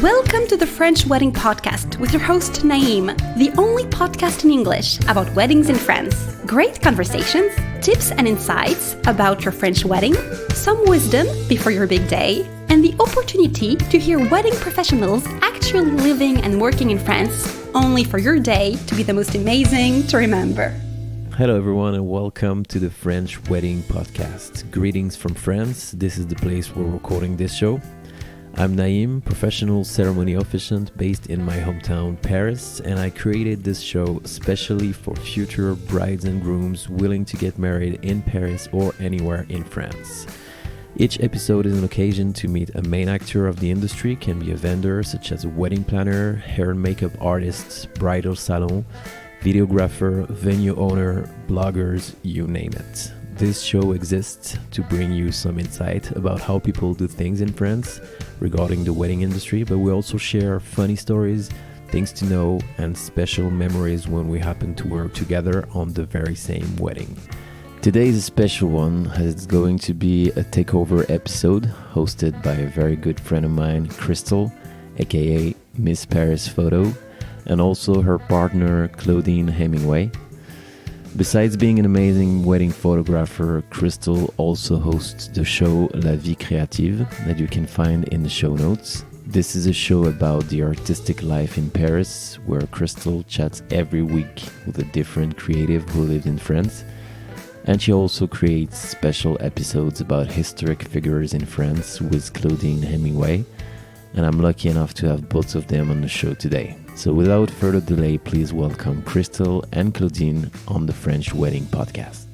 Welcome to the French Wedding Podcast with your host Naïm, the only podcast in English about weddings in France. Great conversations, tips and insights about your French wedding, some wisdom before your big day, and the opportunity to hear wedding professionals actually living and working in France, only for your day to be the most amazing to remember. Hello everyone and welcome to the French Wedding Podcast. Greetings from France. This is the place where we're recording this show. I'm Naïm, professional ceremony officiant based in my hometown, Paris, and I created this show especially for future brides and grooms willing to get married in Paris or anywhere in France. Each episode is an occasion to meet a main actor of the industry, can be a vendor such as a wedding planner, hair and makeup artists, bridal salon, videographer, venue owner, bloggers, you name it. This show exists to bring you some insight about how people do things in France regarding the wedding industry, but we also share funny stories, things to know, and special memories when we happen to work together on the very same wedding. Today is a special one as it's going to be a takeover episode hosted by a very good friend of mine, Krystal, aka Miss Paris Photo, and also her partner Claudine Hemingway. Besides being an amazing wedding photographer, Krystal also hosts the show La Vie Créative that you can find in the show notes. This is a show about the artistic life in Paris, where Krystal chats every week with a different creative who lives in France. And she also creates special episodes about historic figures in France with Claudine Hemingway. And I'm lucky enough to have both of them on the show today. So without further delay, please welcome Krystal and Claudine on the French Wedding Podcast.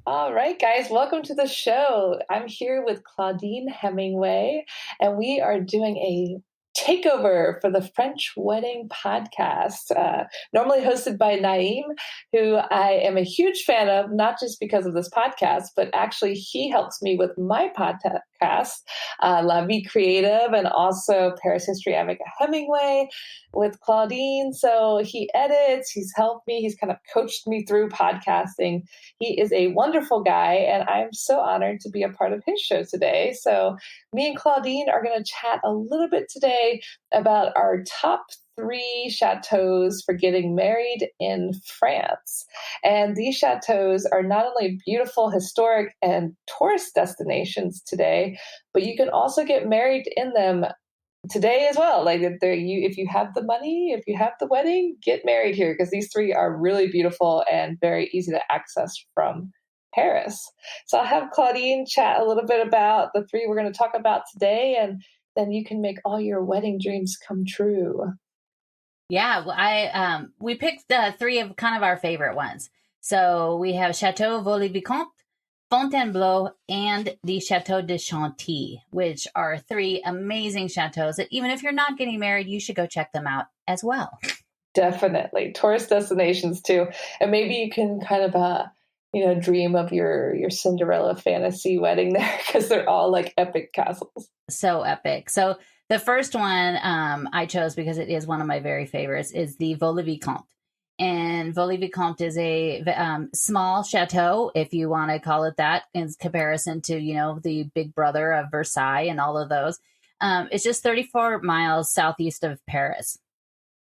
All right, guys, welcome to the show. I'm here with Claudine Hemingway, and we are doing a takeover for the French Wedding Podcast, normally hosted by Naïm, who I am a huge fan of, not just because of this podcast, but actually he helps me with my podcast, La Vie Créative, and also Paris History avec Hemingway with Claudine. So he edits, he's helped me, he's kind of coached me through podcasting. He is a wonderful guy, and I'm so honored to be a part of his show today. So me and Claudine are going to chat a little bit today about our top 3 chateaus for getting married in France. And these chateaus are not only beautiful, historic, and tourist destinations today, but you can also get married in them today as well. Like if you have the money, if you have the wedding, get married here, because these 3 are really beautiful and very easy to access from Paris. So I'll have Claudine chat a little bit about the 3 we're going to talk about today, and then you can make all your wedding dreams come true. Yeah, well, we picked 3 of kind of our favorite ones. So we have Château Vaux-le-Vicomte, Fontainebleau, and the Château de Chantilly, which are 3 amazing chateaus that even if you're not getting married, you should go check them out as well. Definitely. Tourist destinations too. And maybe you can kind of, dream of your Cinderella fantasy wedding there, because they're all like epic castles. So epic. So the first one I chose because it is one of my very favorites is the Vaux-le-Vicomte. And Vaux-le-Vicomte is a small chateau, if you want to call it that, in comparison to, the big brother of Versailles and all of those. It's just 34 miles southeast of Paris.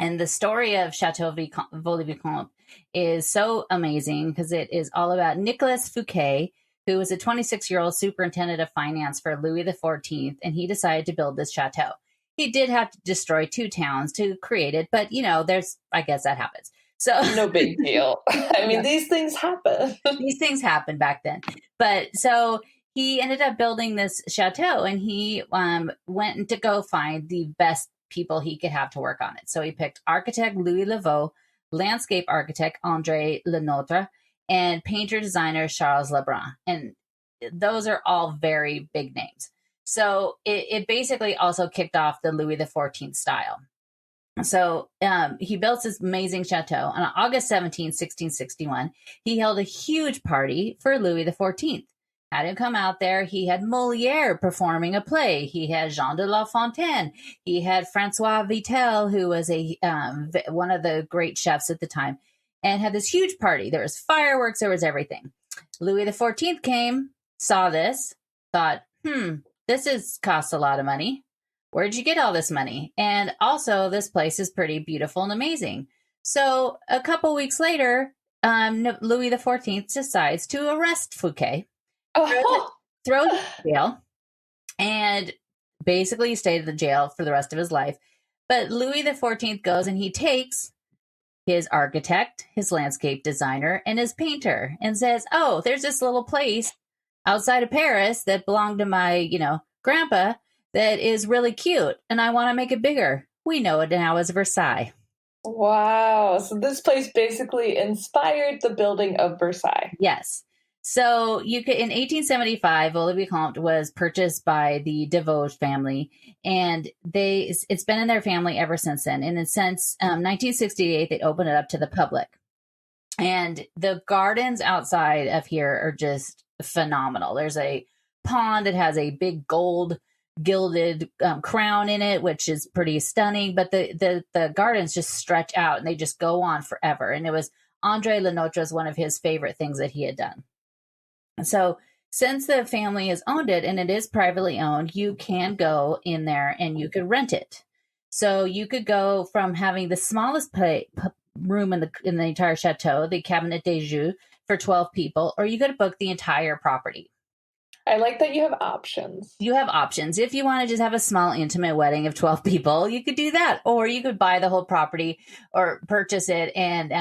And the story of Château Vaux-le-Vicomte is so amazing because it is all about Nicolas Fouquet, who was a 26-year-old superintendent of finance for Louis XIV, and he decided to build this chateau. He did have to destroy 2 towns to create it, but, I guess that happens. So no big deal. I mean, these things happen. These things happened back then. But so he ended up building this chateau, and he went to go find the best people he could have to work on it. So he picked architect Louis Levaux, landscape architect André Lenotre, and painter designer Charles Lebrun. And those are all very big names. So it basically also kicked off the Louis XIV style. So he built this amazing chateau. On August 17, 1661, he held a huge party for Louis XIV. Had him come out there. He had Molière performing a play. He had Jean de La Fontaine. He had François Vitel, who was one of the great chefs at the time, and had this huge party. There was fireworks. There was everything. Louis XIV came, saw this, thought, this costs a lot of money. where'd you get all this money? And also, this place is pretty beautiful and amazing. So a couple weeks later, Louis XIV decides to arrest Fouquet, throw him in jail, and basically stayed in the jail for the rest of his life. But Louis XIV goes and he takes his architect, his landscape designer, and his painter and says, oh, there's this little place outside of Paris that belonged to my, grandpa that is really cute, and I want to make it bigger. We know it now as Versailles. Wow. So this place basically inspired the building of Versailles. Yes. So in 1875, Vaux-le-Vicomte was purchased by the De Vosges family, and it's been in their family ever since then. And since 1968, they opened it up to the public. And the gardens outside of here are just phenomenal. There's a pond that has a big gold gilded crown in it, which is pretty stunning. But the gardens just stretch out and they just go on forever. And it was André Lenotre's one of his favorite things that he had done. So since the family has owned it and it is privately owned, you can go in there and you could rent it. So you could go from having the smallest room in the entire chateau, the Cabinet des Jeux, for 12 people, or you could book the entire property. I like that you have options. You have options. If you want to just have a small intimate wedding of 12 people, you could do that, or you could buy the whole property or purchase it. And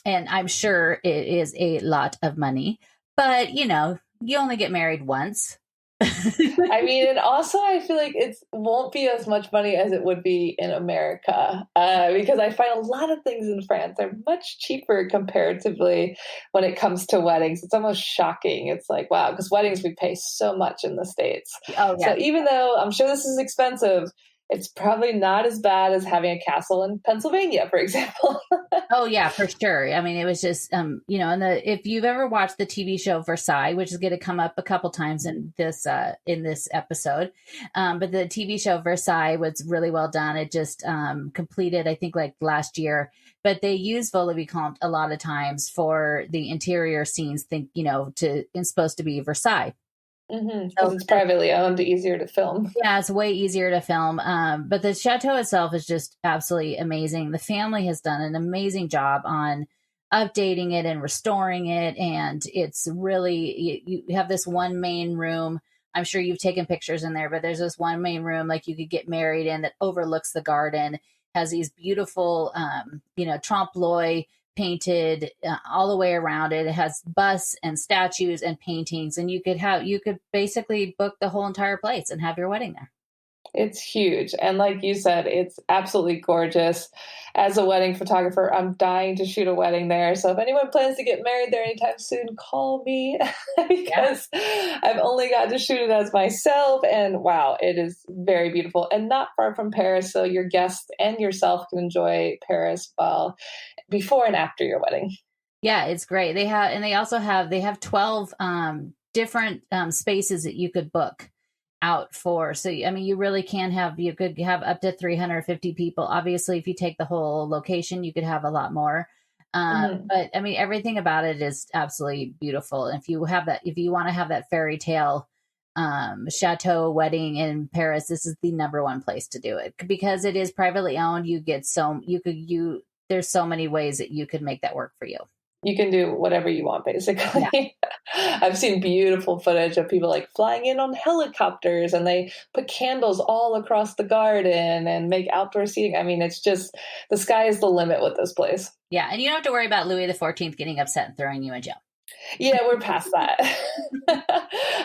I'm sure it is a lot of money. But, you only get married once. I mean, and also I feel like it won't be as much money as it would be in America because I find a lot of things in France are much cheaper comparatively when it comes to weddings. It's almost shocking. It's like, wow, because weddings we pay so much in the States. Oh, yeah. So even though I'm sure this is expensive, it's probably not as bad as having a castle in Pennsylvania, for example. Oh, yeah, for sure. I mean, it was just, if you've ever watched the TV show Versailles, which is going to come up a couple times in this episode, but the TV show Versailles was really well done. It just completed, I think, like last year. But they use Vaux-le-Vicomte a lot of times for the interior scenes. It's supposed to be Versailles. Mm-hmm. So it's privately owned, easier to film. Yeah, it's way easier to film. But the chateau itself is just absolutely amazing. The family has done an amazing job on updating it and restoring it. And it's really, you have this one main room. I'm sure you've taken pictures in there, but there's this one main room like you could get married in that overlooks the garden, has these beautiful, trompe-l'oeil painted all the way around it. It has busts and statues and paintings, and you could basically book the whole entire place and have your wedding there. It's huge. And like you said, it's absolutely gorgeous. As a wedding photographer, I'm dying to shoot a wedding there. So if anyone plans to get married there anytime soon, call me because I've only got to shoot it as myself. And wow, it is very beautiful and not far from Paris. So your guests and yourself can enjoy Paris before and after your wedding. Yeah, it's great. They have 12 different spaces that you could book out for. So, I mean, you could have up to 350 people. Obviously, if you take the whole location, you could have a lot more. But I mean, everything about it is absolutely beautiful. And if you want to have that fairy tale chateau wedding in Paris, this is the number one place to do it because it is privately owned. There's so many ways that you could make that work for you. You can do whatever you want, basically. Yeah. I've seen beautiful footage of people like flying in on helicopters and they put candles all across the garden and make outdoor seating. I mean, it's just, the sky is the limit with this place. Yeah. And you don't have to worry about Louis XIV getting upset and throwing you in jail. Yeah, we're past that.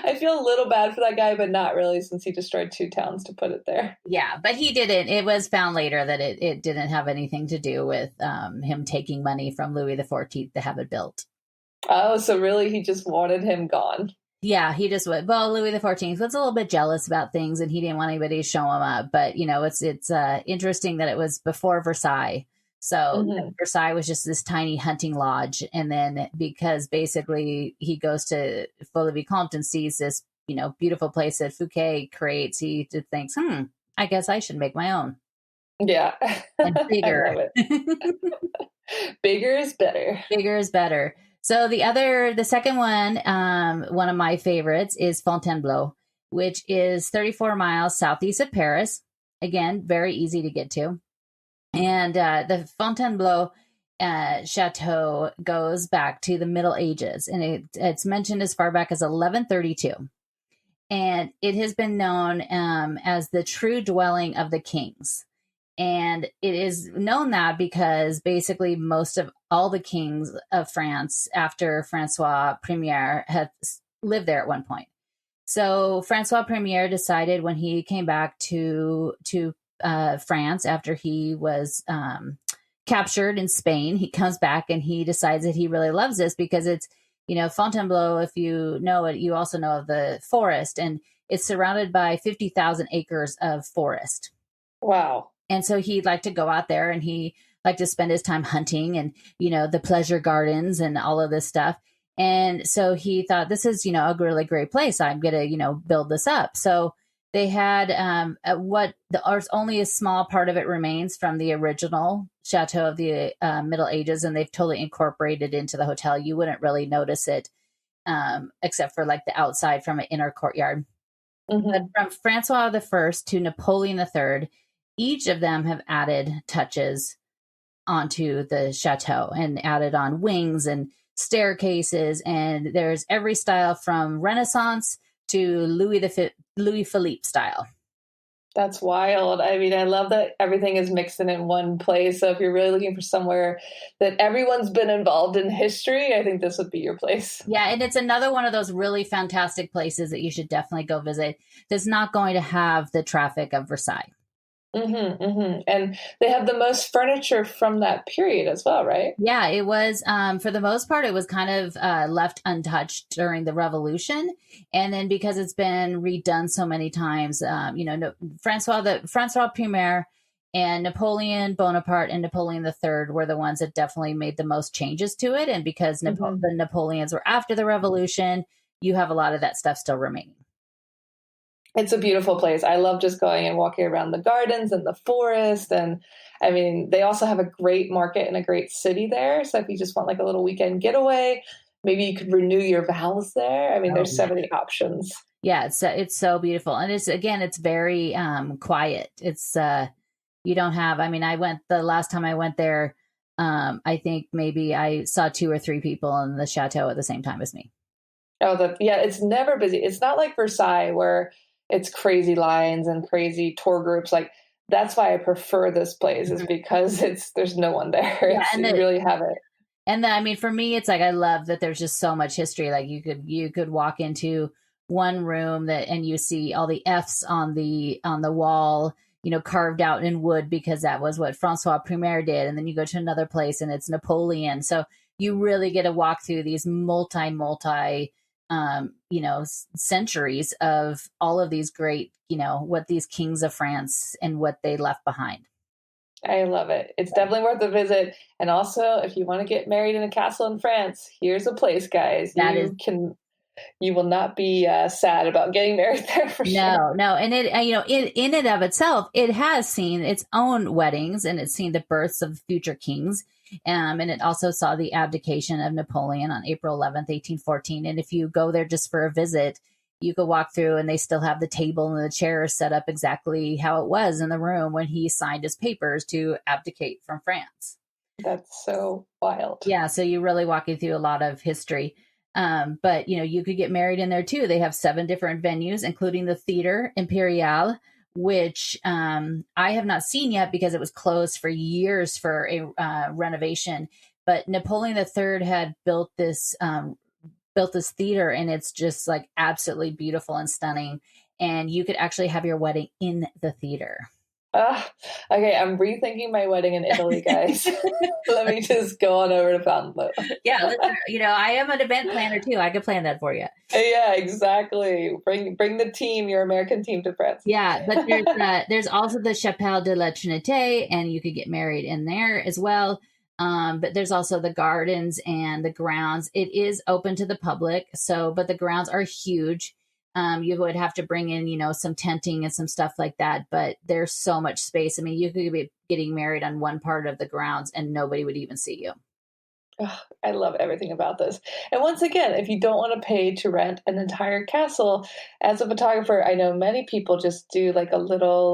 I feel a little bad for that guy, but not really since he destroyed 2 towns to put it there. Yeah, but he didn't. It was found later that it didn't have anything to do with him taking money from Louis XIV to have it built. Oh, so really he just wanted him gone. Yeah, he just went. Well, Louis XIV was a little bit jealous about things and he didn't want anybody to show him up. But, it's interesting that it was before Versailles. So Versailles was just this tiny hunting lodge. And then because basically he goes to Vaux-le-Vicomte and sees this, beautiful place that Fouquet creates, he just thinks, I guess I should make my own. Yeah. And bigger. I love it. Bigger is better. Bigger is better. So the second one of my favorites is Fontainebleau, which is 34 miles southeast of Paris. Again, very easy to get to. And the Fontainebleau chateau goes back to the Middle Ages, and it's mentioned as far back as 1132. And it has been known as the true dwelling of the kings. And it is known that because basically most of all the kings of France after Francois Premier have lived there at one point. So Francois Premier decided when he came back to France after he was captured in Spain, he comes back and he decides that he really loves this because it's, Fontainebleau, if you know it, you also know of the forest, and it's surrounded by 50,000 acres of forest. Wow. And so he'd like to go out there and he liked to spend his time hunting and, the pleasure gardens and all of this stuff. And so he thought, this is, a really great place. I'm going to, build this up. So they had only a small part of it remains from the original chateau of the Middle Ages, and they've totally incorporated into the hotel. You wouldn't really notice it except for like the outside from an inner courtyard. Mm-hmm. But from Francois I to Napoleon III, each of them have added touches onto the chateau and added on wings and staircases, and there's every style from Renaissance to Louis Philippe style. That's wild. I mean, I love that everything is mixed in one place. So if you're really looking for somewhere that everyone's been involved in history, I think this would be your place. Yeah, and it's another one of those really fantastic places that you should definitely go visit. That's not going to have the traffic of Versailles. Mm-hmm, mm-hmm. And they have the most furniture from that period as well, right? Yeah, it was, for the most part, it was kind of left untouched during the Revolution. And then because it's been redone so many times, Francois Premier and Napoleon Bonaparte and Napoleon III were the ones that definitely made the most changes to it. And because the Napoleons were after the Revolution, you have a lot of that stuff still remaining. It's a beautiful place. I love just going and walking around the gardens and the forest. And I mean, they also have a great market and a great city there. So if you just want like a little weekend getaway, maybe you could renew your vows there. I mean, there's so many options. Yeah, it's so beautiful. And it's very quiet. It's you don't have, the last time I went there, I think maybe I saw 2 or 3 people in the chateau at the same time as me. Oh, it's never busy. It's not like Versailles where it's crazy lines and crazy tour groups. Like that's why I prefer this place is because there's no one there. Yeah, you really have it. And then, for me, it's like, I love that there's just so much history. Like you could walk into one room and you see all the F's on the wall, carved out in wood because that was what Francois Premier did. And then you go to another place and it's Napoleon. So you really get to walk through these multi centuries of all of these great, what these kings of France and what they left behind. I love it. It's definitely worth a visit. And also, if you want to get married in a castle in France, here's a place, guys. You will not be sad about getting married there for sure. No. And it, in and of itself, it has seen its own weddings and it's seen the births of future kings. And it also saw the abdication of Napoleon on April 11th, 1814. And if you go there just for a visit, you could walk through and they still have the table and the chairs set up exactly how it was in the room when he signed his papers to abdicate from France. That's so wild. Yeah. So you're really walking through a lot of history. But, you could get married in there too. They have 7 different venues, including the Theater Imperial, which I have not seen yet because it was closed for years for a renovation. But Napoleon III had built this theater, and it's just like absolutely beautiful and stunning. And you could actually have your wedding in the theater. Okay, I'm rethinking my wedding in Italy, guys. Let me just go on over to Fontainebleau. Yeah, I am an event planner too. I could plan that for you. Yeah, exactly. Bring the team, your American team, to France. Yeah, but there's also the Chapelle de la Trinité, and you could get married in there as well. But there's also the gardens and the grounds. It is open to the public, but the grounds are huge. You would have to bring in, some tenting and some stuff like that, but there's so much space. I mean, you could be getting married on one part of the grounds and nobody would even see you. Oh, I love everything about this. And once again, if you don't want to pay to rent an entire castle, as a photographer, I know many people just do like a little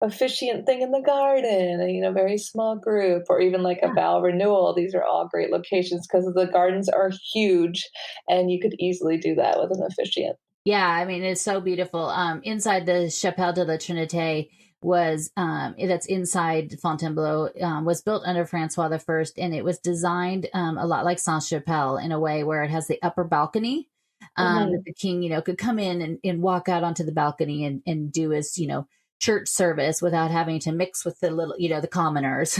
officiant thing in the garden, and, very small group, or even like a vow renewal. These are all great locations because the gardens are huge and you could easily do that with an officiant. Yeah, I mean, it's so beautiful. Inside the Chapelle de la Trinité was that's inside Fontainebleau, was built under Francois I, and it was designed a lot like Sainte-Chapelle in a way where it has the upper balcony that the king, could come in and walk out onto the balcony and do his, church service without having to mix with the little, the commoners.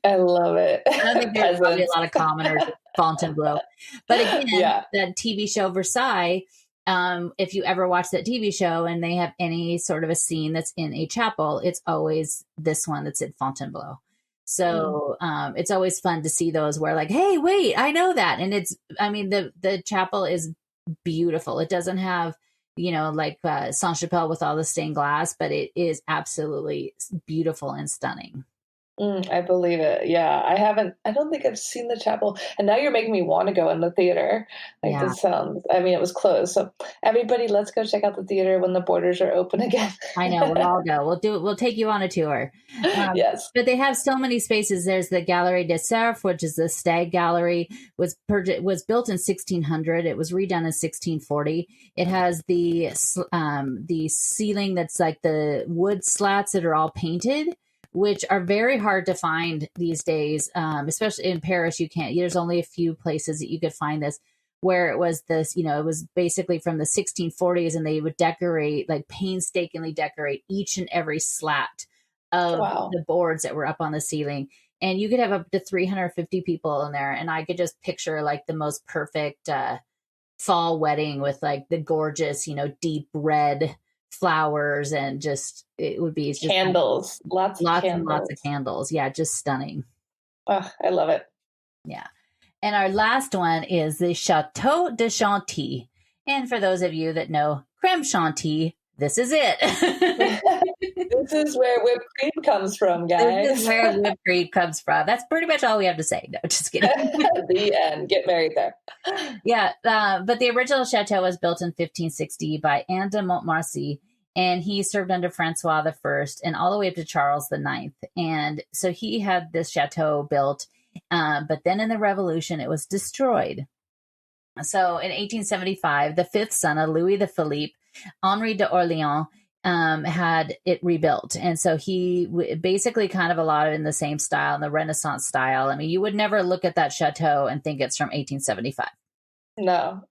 I love it. I think there's probably a lot of commoners at Fontainebleau. But again, that TV show Versailles, if you ever watch that TV show and they have any sort of a scene that's in a chapel, it's always this one that's at Fontainebleau. So it's always fun to see those where like, hey, wait, I know that. And the chapel is beautiful. It doesn't have, like Sainte-Chapelle with all the stained glass, but it is absolutely beautiful and stunning. I believe it. Yeah. I don't think I've seen the chapel. And now you're making me want to go in the theater. This sounds, it was closed. So everybody, let's go check out the theater when the borders are open again. I know, we'll all go. We'll take you on a tour. Yes. But they have so many spaces. There's the Galerie des Cerfs, which is the Stag Gallery, was built in 1600. It was redone in 1640. It has the ceiling that's like the wood slats that are all painted, which are very hard to find these days, especially in Paris. There's only a few places that you could find this, where it was this, it was basically from the 1640s, and they would painstakingly decorate each and every slat of the boards that were up on the ceiling. And you could have up to 350 people in there. And I could just picture like the most perfect fall wedding with like the gorgeous, deep red flowers, and it would be just candles, lots and lots of candles. Yeah, just stunning. Oh, I love it. Yeah. And our last one is the Château de Chantilly. And for those of you that know creme chantilly, this is it. This is where whipped cream comes from, guys. This is where whipped cream comes from. That's pretty much all we have to say. No, just kidding. The end. Get married there. Yeah. But the original chateau was built in 1560 by Anne de Montmorency, and he served under Francois I and all the way up to Charles IX. And so he had this chateau built, but then in the Revolution, it was destroyed. So in 1875, the fifth son of Louis Philippe, Henri de Orléans, had it rebuilt. And so he basically kind of a lot in the same style, in the Renaissance style. I mean, you would never look at that chateau and think it's from 1875. No.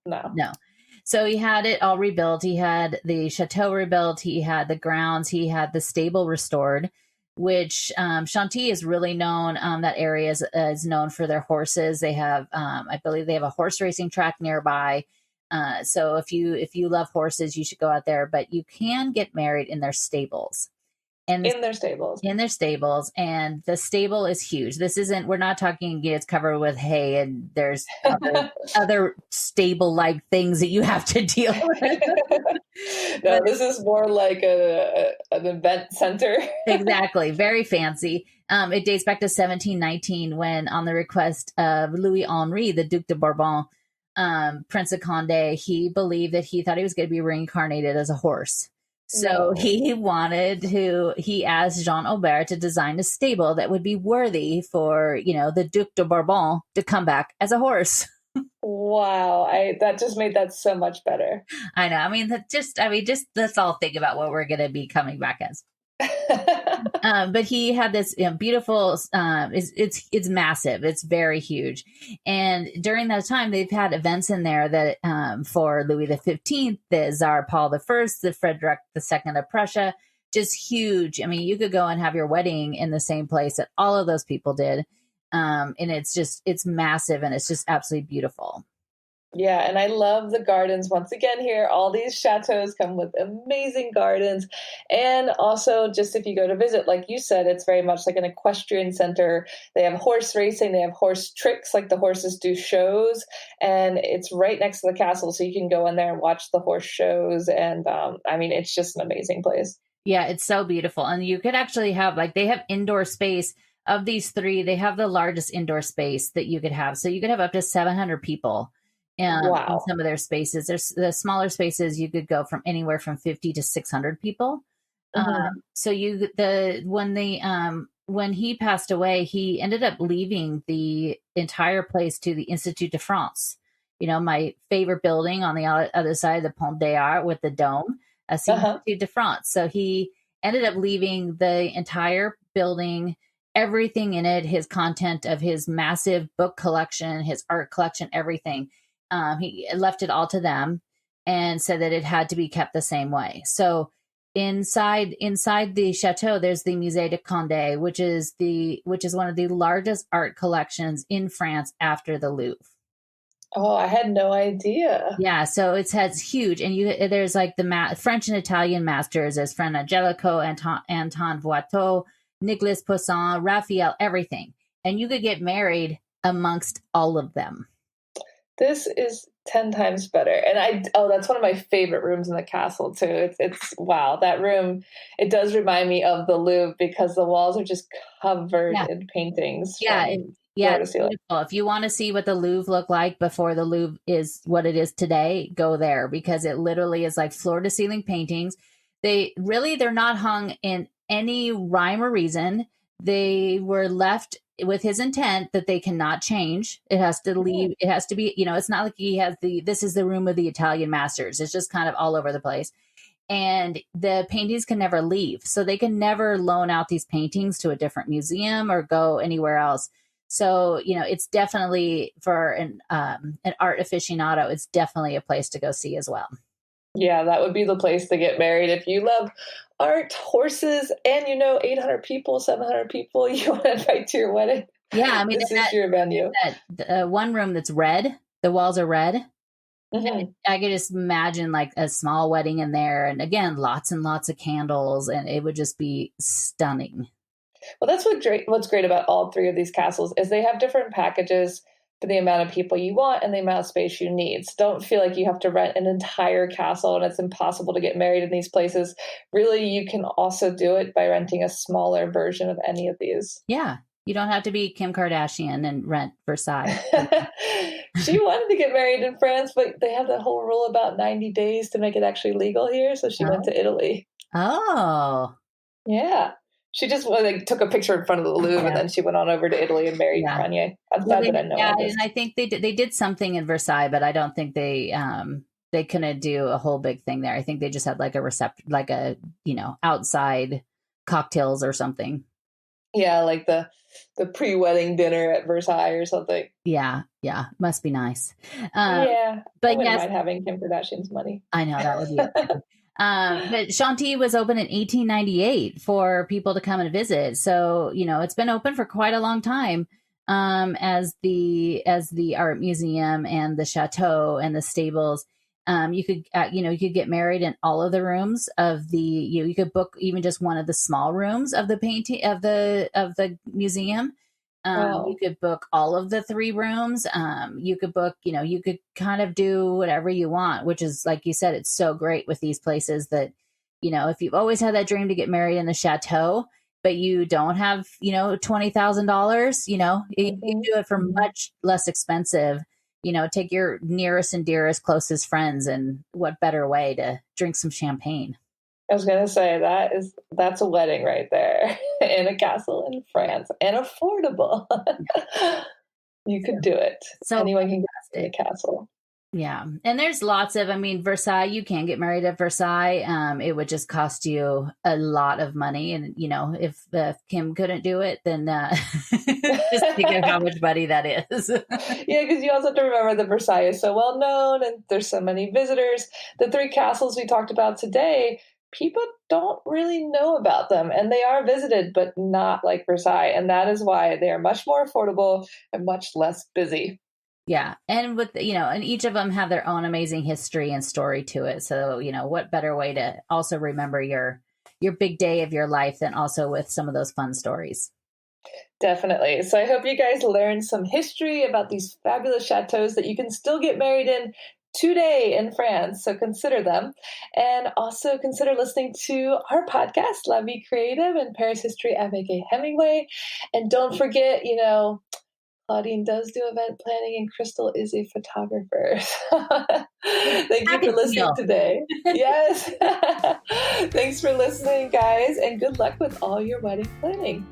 So he had it all rebuilt. He had the chateau rebuilt. He had the grounds. He had the stable restored, which Chantilly is really known. That area is known for their horses. They have, I believe they have a horse racing track nearby. So if you love horses, you should go out there, but you can get married in their stables. In their stables. And the stable is huge. We're not talking it's covered with hay and there's other stable-like things that you have to deal with. No, this is more like an event center. Exactly. Very fancy. It dates back to 1719 when, on the request of Louis Henri, the Duc de Bourbon, Prince of Condé, he believed that he thought he was going to be reincarnated as a horse. So he asked Jean Aubert to design a stable that would be worthy for, the Duc de Bourbon to come back as a horse. Wow. That just made that so much better. I know. I mean, let's all think about what we're going to be coming back as. But he had this beautiful, it's massive. It's very huge. And during that time, they've had events in there that, for Louis XV, the Tsar Paul I, the Frederick II of Prussia, just huge. I mean, you could go and have your wedding in the same place that all of those people did. And it's massive, and it's just absolutely beautiful. Yeah, and I love the gardens. Once again here, all these chateaus come with amazing gardens. And also, just if you go to visit, like you said, it's very much like an equestrian center. They have horse racing. They have horse tricks, like the horses do shows. And it's right next to the castle, so you can go in there and watch the horse shows. And it's just an amazing place. Yeah, it's so beautiful. And you could actually have, they have indoor space. Of these three, they have the largest indoor space that you could have. So you could have up to 700 people. In some of their spaces. There's the smaller spaces, you could go from anywhere from 50 to 600 people. So when he passed away, he ended up leaving the entire place to the Institut de France. My favorite building on the other side of the Pont des Arts with the dome, that's the Institut de France. So he ended up leaving the entire building, everything in it, his content of his massive book collection, his art collection, everything. He left it all to them and said that it had to be kept the same way. So inside the chateau, there's the Musée de Condé, which is one of the largest art collections in France after the Louvre. Oh, I had no idea. Yeah, so it's huge, and there's like the French and Italian masters. There's Fra Angelico, Anton Watteau, Nicolas Poussin, Raphael, everything, and you could get married amongst all of them. This is 10 times better. And that's one of my favorite rooms in the castle too. It's wow, that room, it does remind me of the Louvre because the walls are just covered in paintings. It's beautiful. If you want to see what the Louvre looked like before the Louvre is what it is today, go there because it literally is like floor to ceiling paintings. They're not hung in any rhyme or reason. They were left with his intent that they cannot change. It has to leave. It has to be, it's not like he has this is the room of the Italian masters. It's just kind of all over the place. And the paintings can never leave. So they can never loan out these paintings to a different museum or go anywhere else. So, it's definitely for an art aficionado, it's definitely a place to go see as well. Yeah, that would be the place to get married. If you love art, horses, and 800 people, 700 people you want to invite to your wedding. Yeah, I mean, this is your venue. One room that's red, the walls are red. Mm-hmm. I could just imagine like a small wedding in there. And again, lots and lots of candles, and it would just be stunning. Well, that's what's great about all three of these castles is they have different packages for the amount of people you want and the amount of space you need. So don't feel like you have to rent an entire castle and it's impossible to get married in these places. Really, you can also do it by renting a smaller version of any of these. Yeah. You don't have to be Kim Kardashian and rent Versailles. She wanted to get married in France, but they have that whole rule about 90 days to make it actually legal here. So she went to Italy. Oh. Yeah. She just took a picture in front of the Louvre and then she went on over to Italy and married Kanye. I'm sad that I know. Yeah, and I think they did something in Versailles, but I don't think they couldn't do a whole big thing there. I think they just had like a outside cocktails or something. Yeah, like the pre-wedding dinner at Versailles or something. Yeah, must be nice. But I wouldn't mind having Kim Kardashian's money. I know that would be. But Chantilly was open in 1898 for people to come and visit. So, it's been open for quite a long time as the art museum and the chateau and the stables. You could get married in all of the rooms of you could book even just one of the small rooms of the painting of the museum. You could book all of the 3 rooms. You could book, you could kind of do whatever you want, which is, like you said, it's so great with these places that, if you've always had that dream to get married in the chateau, but you don't have, $20,000, you can do it for much less expensive. Take your nearest and dearest, closest friends, and what better way to drink some champagne? I was going to say that's a wedding right there in a castle in France and affordable. You could do it. So anyone can get in a castle. Yeah. And there's lots of, Versailles, you can get married at Versailles. It would just cost you a lot of money. And, if Kim couldn't do it, then just think of how much money that is. Yeah, because you also have to remember that Versailles is so well known and there's so many visitors. The 3 castles we talked about today, people don't really know about them, and they are visited, but not like Versailles. And that is why they are much more affordable and much less busy. Yeah. And with, and each of them have their own amazing history and story to it. So, what better way to also remember your big day of your life than also with some of those fun stories. Definitely. So I hope you guys learned some history about these fabulous chateaus that you can still get married in today in France. So consider them. And also consider listening to our podcast, La Vie Creative and Paris History avec Hemingway. And don't forget, Claudine does do event planning and Krystal is a photographer. Thank you for listening today. Yes. Thanks for listening, guys, and good luck with all your wedding planning.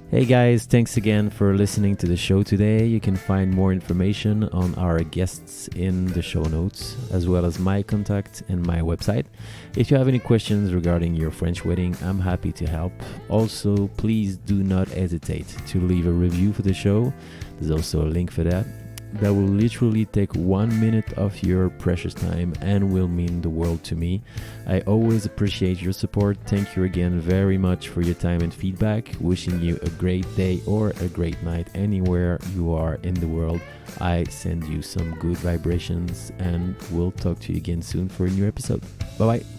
Hey guys, thanks again for listening to the show today. You can find more information on our guests in the show notes, as well as my contact and my website. If you have any questions regarding your French wedding, I'm happy to help. Also, please do not hesitate to leave a review for the show. There's also a link for that. That will literally take 1 minute of your precious time and will mean the world to me. I always appreciate your support. Thank you again very much for your time and feedback. Wishing you a great day or a great night anywhere you are in the world. I send you some good vibrations and we'll talk to you again soon for a new episode. Bye bye.